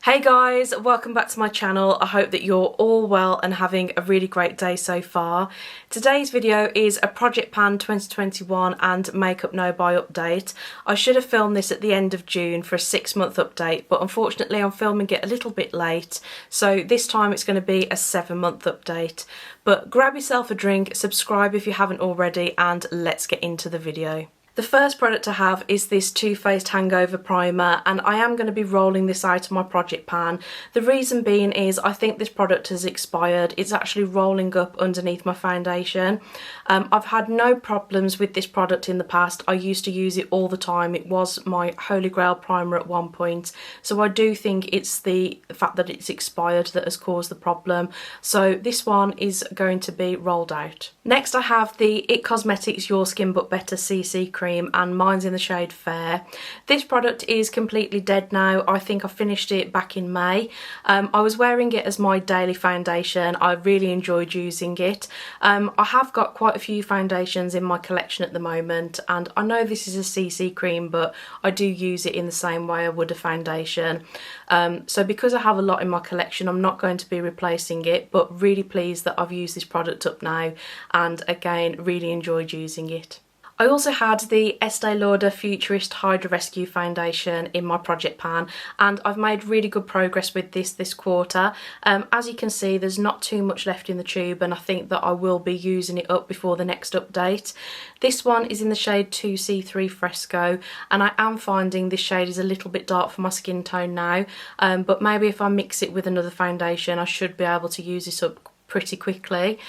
Hey guys, welcome back to my channel. I hope that you're all well and having a really great day so far. Today's video is a Project Pan 2021 and Makeup No Buy update. I should have filmed this at the end of June for a 6-month update, but unfortunately I'm filming it a little bit late, so this time it's going to be a 7-month update. But grab yourself a drink, subscribe if you haven't already, and let's get into the video. The first product I have is this Too Faced Hangover Primer, and I am going to be rolling this out of my Project Pan. The reason being is I think this product has expired. It's actually rolling up underneath my foundation. I've had no problems with this product in the past. I used to use it all the time. It was my holy grail primer at one point. So I do think it's the fact that it's expired that has caused the problem. So this one is going to be rolled out. Next I have the IT Cosmetics Your Skin But Better CC Cream, and mine's in the shade Fair. This product is completely dead now. I think I finished it back in May. I was wearing it as my daily foundation. I really enjoyed using it. I have got quite a few foundations in my collection at the moment, and I know this is a CC cream, but I do use it in the same way I would a foundation. So because I have a lot in my collection, I'm not going to be replacing it, but really pleased that I've used this product up now, and again really enjoyed using it. I also had the Estee Lauder Futurist Hydra Rescue Foundation in my Project Pan, and I've made really good progress with this quarter. As you can see, there's not too much left in the tube, and I think that I will be using it up before the next update. This one is in the shade 2C3 Fresco, and I am finding this shade is a little bit dark for my skin tone now, but maybe if I mix it with another foundation I should be able to use this up pretty quickly.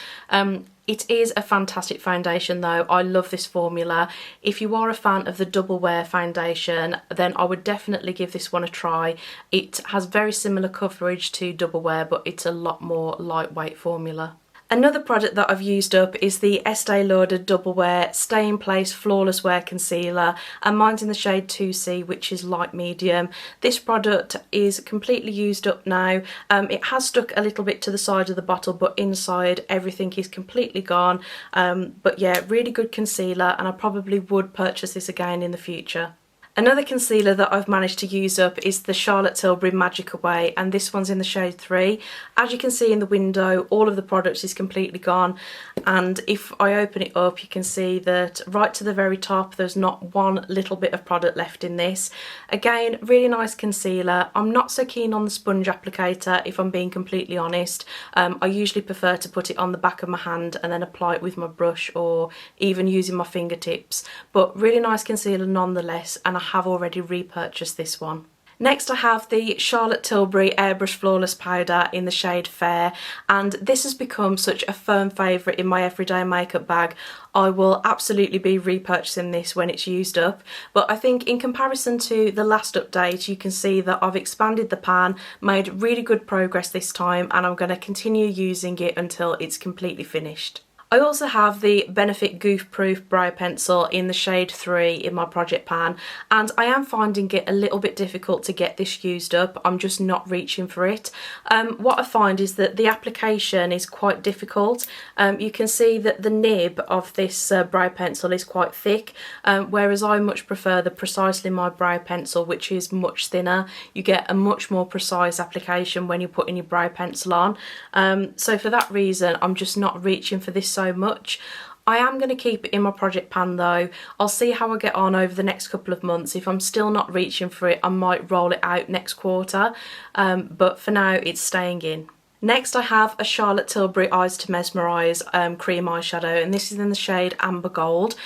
It is a fantastic foundation though. I love this formula. If you are a fan of the Double Wear foundation, then I would definitely give this one a try. It has very similar coverage to Double Wear, but it's a lot more lightweight formula. Another product that I've used up is the Estee Lauder Double Wear Stay in Place Flawless Wear Concealer, and mine's in the shade 2C, which is light medium. This product is completely used up now. It has stuck a little bit to the side of the bottle, but inside everything is completely gone. But yeah, really good concealer, and I probably would purchase this again in the future. Another concealer that I've managed to use up is the Charlotte Tilbury Magic Away, and this one's in the shade 3. As you can see in the window, all of the product is completely gone, and if I open it up you can see that right to the very top there's not one little bit of product left in this. Again, really nice concealer. I'm not so keen on the sponge applicator if I'm being completely honest. I usually prefer to put it on the back of my hand and then apply it with my brush or even using my fingertips, but really nice concealer nonetheless, and I have already repurchased this one. Next I have the Charlotte Tilbury Airbrush Flawless Powder in the shade Fair, and this has become such a firm favourite in my everyday makeup bag. I will absolutely be repurchasing this when it's used up, but I think in comparison to the last update you can see that I've expanded the pan, made really good progress this time, and I'm going to continue using it until it's completely finished. I also have the Benefit Goof Proof Brow Pencil in the shade 3 in my Project Pan, and I am finding it a little bit difficult to get this used up. I'm just not reaching for it. What I find is that the application is quite difficult. You can see that the nib of this brow pencil is quite thick, whereas I much prefer the Precisely My Brow Pencil, which is much thinner. You get a much more precise application when you're putting your brow pencil on. So for that reason I'm just not reaching for this so much. I am going to keep it in my Project Pan though. I'll see how I get on over the next couple of months. If I'm still not reaching for it I might roll it out next quarter, but for now it's staying in. Next I have a Charlotte Tilbury Eyes to Mesmerise cream eyeshadow, and this is in the shade Amber Gold.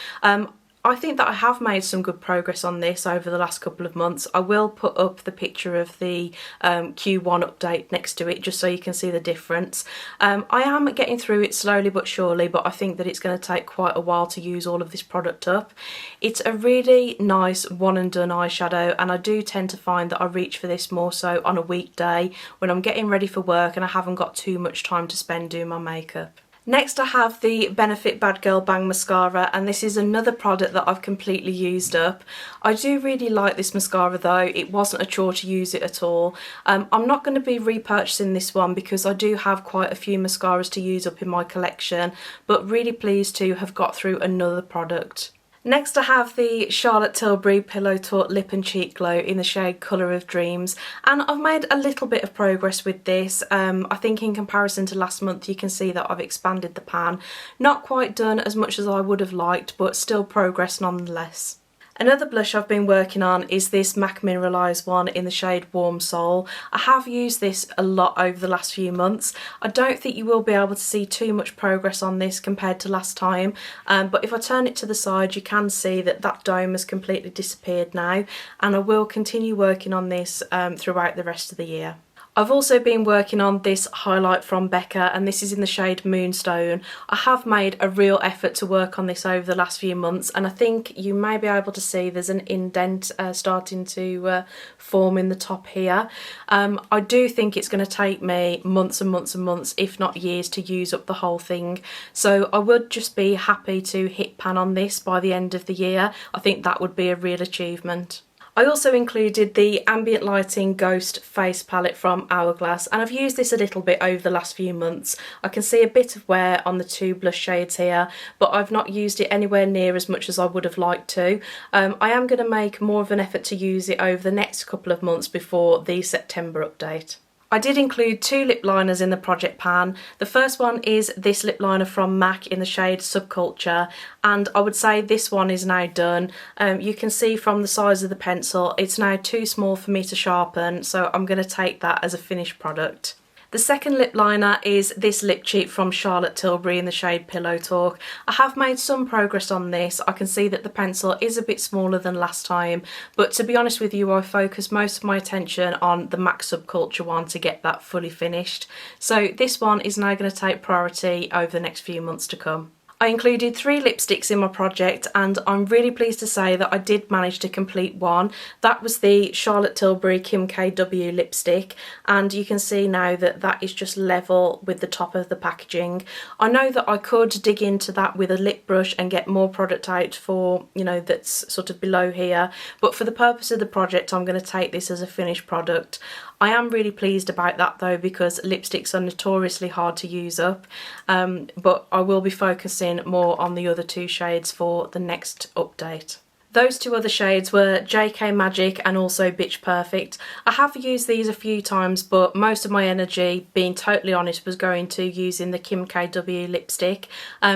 I think that I have made some good progress on this over the last couple of months. I will put up the picture of the Q1 update next to it just so you can see the difference. I am getting through it slowly but surely, but I think that it's going to take quite a while to use all of this product up. It's a really nice one and done eyeshadow, and I do tend to find that I reach for this more so on a weekday when I'm getting ready for work and I haven't got too much time to spend doing my makeup. Next I have the Benefit BADgal Bang Mascara, and this is another product that I've completely used up. I do really like this mascara though. It wasn't a chore to use it at all. I'm not going to be repurchasing this one because I do have quite a few mascaras to use up in my collection, but really pleased to have got through another product. Next I have the Charlotte Tilbury Pillow Talk Lip and Cheek Glow in the shade Colour of Dreams, and I've made a little bit of progress with this. I think in comparison to last month you can see that I've expanded the pan. Not quite done as much as I would have liked, but still progress nonetheless. Another blush I've been working on is this MAC Mineralized one in the shade Warm Soul. I have used this a lot over the last few months. I don't think you will be able to see too much progress on this compared to last time, but if I turn it to the side you can see that that dome has completely disappeared now, and I will continue working on this throughout the rest of the year. I've also been working on this highlight from Becca, and this is in the shade Moonstone. I have made a real effort to work on this over the last few months, and I think you may be able to see there's an indent starting to form in the top here. I do think it's going to take me months and months and months, if not years, to use up the whole thing. So I would just be happy to hit pan on this by the end of the year. I think that would be a real achievement. I also included the Ambient Lighting Ghost Face Palette from Hourglass, and I've used this a little bit over the last few months. I can see a bit of wear on the two blush shades here, but I've not used it anywhere near as much as I would have liked to. I am going to make more of an effort to use it over the next couple of months before the September update. I did include two lip liners in the project pan. The first one is this lip liner from MAC in the shade Subculture, and I would say this one is now done. You can see from the size of the pencil it's now too small for me to sharpen, so I'm going to take that as a finished product. The second lip liner is this lip cheat from Charlotte Tilbury in the shade Pillow Talk. I have made some progress on this. I can see that the pencil is a bit smaller than last time, but to be honest with you, I focused most of my attention on the MAC Subculture one to get that fully finished. So this one is now going to take priority over the next few months to come. I included 3 lipsticks in my project, and I'm really pleased to say that I did manage to complete one. That was the Charlotte Tilbury Kim KW lipstick, and you can see now that that is just level with the top of the packaging. I know that I could dig into that with a lip brush and get more product out for, you know, that's sort of below here, but for the purpose of the project I'm going to take this as a finished product. I am really pleased about that though, because lipsticks are notoriously hard to use up, but I will be focusing more on the other 2 shades for the next update. Those 2 other shades were JK Magic and also Bitch Perfect. I have used these a few times, but most of my energy, being totally honest, was going to using the Kim KW lipstick,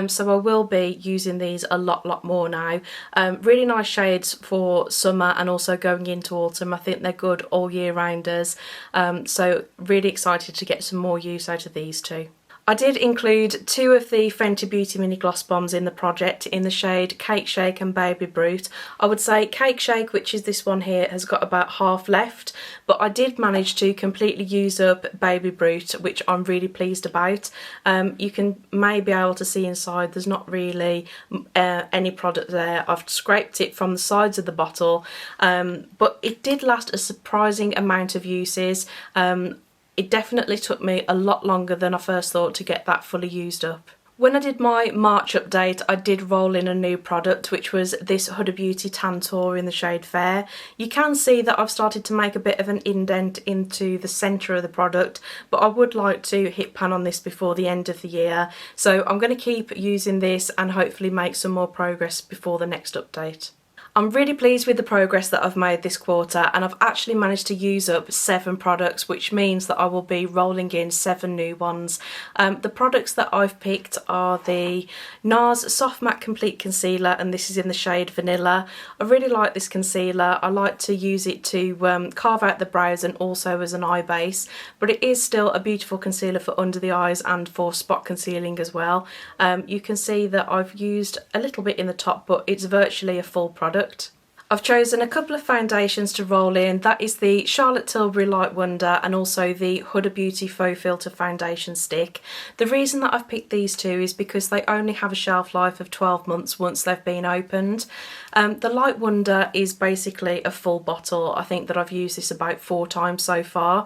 so I will be using these a lot more now. Really nice shades for summer and also going into autumn. I think they're good all year rounders, so really excited to get some more use out of these 2. I did include 2 of the Fenty Beauty Mini Gloss Bombs in the project in the shade Cake Shake and Baby Brute. I would say Cake Shake, which is this one here, has got about half left, but I did manage to completely use up Baby Brute, which I'm really pleased about. You can maybe be able to see inside, there's not really any product there. I've scraped it from the sides of the bottle, but it did last a surprising amount of uses. It definitely took me a lot longer than I first thought to get that fully used up. When I did my March update, I did roll in a new product, which was this Huda Beauty Tantour in the shade Fair. You can see that I've started to make a bit of an indent into the centre of the product, but I would like to hit pan on this before the end of the year. So I'm going to keep using this and hopefully make some more progress before the next update. I'm really pleased with the progress that I've made this quarter, and I've actually managed to use up 7 products, which means that I will be rolling in 7 new ones. The products that I've picked are the NARS Soft Matte Complete Concealer, and this is in the shade Vanilla. I really like this concealer. I like to use it to carve out the brows and also as an eye base, but it is still a beautiful concealer for under the eyes and for spot concealing as well. You can see that I've used a little bit in the top, but it's virtually a full product. I've chosen a couple of foundations to roll in. That is the Charlotte Tilbury Light Wonder and also the Huda Beauty Faux Filter Foundation Stick. The reason that I've picked these 2 is because they only have a shelf life of 12 months once they've been opened. The Light Wonder is basically a full bottle. I think that I've used this about 4 times so far,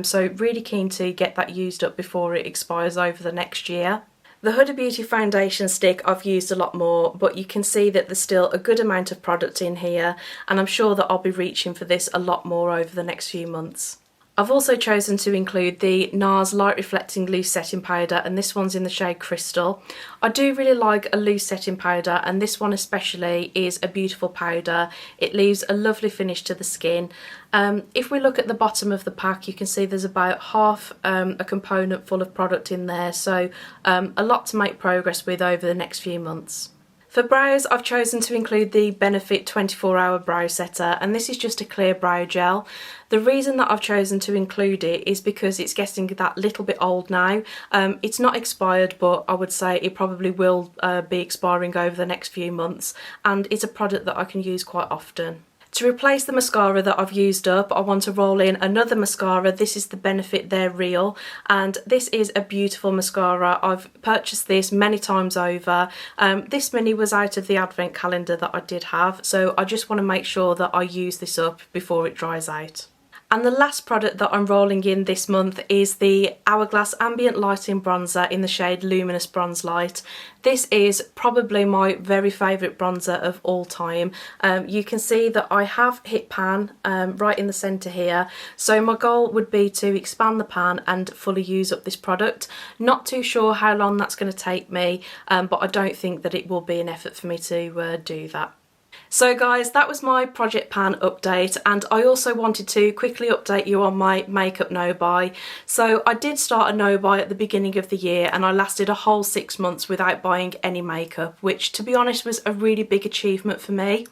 so really keen to get that used up before it expires over the next year. The Huda Beauty Foundation Stick I've used a lot more, but you can see that there's still a good amount of product in here, and I'm sure that I'll be reaching for this a lot more over the next few months. I've also chosen to include the NARS Light Reflecting Loose Setting Powder, and this one's in the shade Crystal. I do really like a loose setting powder, and this one especially is a beautiful powder. It leaves a lovely finish to the skin. If we look at the bottom of the pack, you can see there's about half a component full of product in there, so a lot to make progress with over the next few months. For brows, I've chosen to include the Benefit 24-Hour Brow Setter, and this is just a clear brow gel. The reason that I've chosen to include it is because it's getting that little bit old now. It's not expired, but I would say it probably will be expiring over the next few months, and it's a product that I can use quite often. To replace the mascara that I've used up, I want to roll in another mascara. This is the Benefit They're Real, and this is a beautiful mascara. I've purchased this many times over. This mini was out of the advent calendar that I did have, so I just want to make sure that I use this up before it dries out. And the last product that I'm rolling in this month is the Hourglass Ambient Lighting Bronzer in the shade Luminous Bronze Light. This is probably my very favourite bronzer of all time. You can see that I have hit pan right in the centre here, so my goal would be to expand the pan and fully use up this product. Not too sure how long that's going to take me, but I don't think that it will be an effort for me to do that. So guys, that was my project pan update, and I also wanted to quickly update you on my makeup no-buy. So I did start a no-buy at the beginning of the year, and I lasted a whole 6 months without buying any makeup, which to be honest was a really big achievement for me.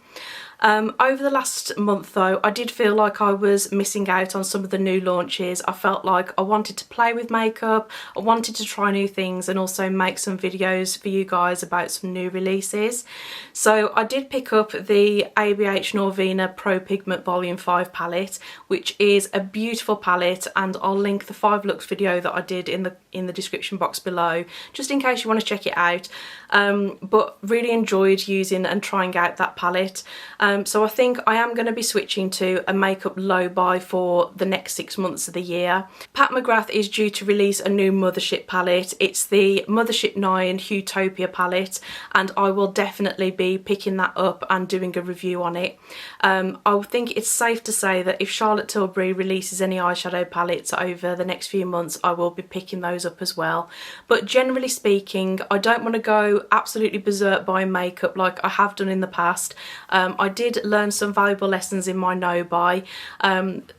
Over the last month though, I did feel like I was missing out on some of the new launches. I felt like I wanted to play with makeup, I wanted to try new things, and also make some videos for you guys about some new releases. So I did pick up the ABH NORVINA Pro Pigment Volume 5 palette, which is a beautiful palette, and I'll link the 5 looks video that I did in the description box below, just in case you want to check it out. But really enjoyed using and trying out that palette. So I think I am going to be switching to a makeup low buy for the next 6 months of the year. Pat McGrath is due to release a new Mothership palette. It's the Mothership 9 Utopia palette, and I will definitely be picking that up and doing a review on it. I think it's safe to say that if Charlotte Tilbury releases any eyeshadow palettes over the next few months, I will be picking those up as well. But generally speaking, I don't want to go absolutely berserk buying makeup like I have done in the past. I did learn some valuable lessons in my no-buy,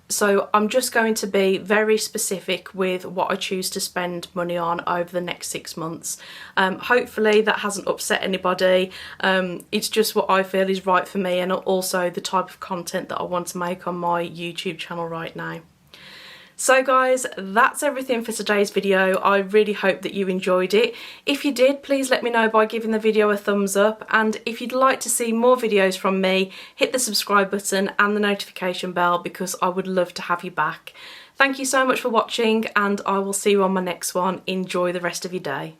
so I'm just going to be very specific with what I choose to spend money on over the next 6 months. Hopefully that hasn't upset anybody. It's just what I feel is right for me, and also the type of content that I want to make on my YouTube channel right now. So guys, that's everything for today's video. I really hope that you enjoyed it. If you did, please let me know by giving the video a thumbs up, and if you'd like to see more videos from me, hit the subscribe button and the notification bell, because I would love to have you back. Thank you so much for watching, and I will see you on my next one. Enjoy the rest of your day.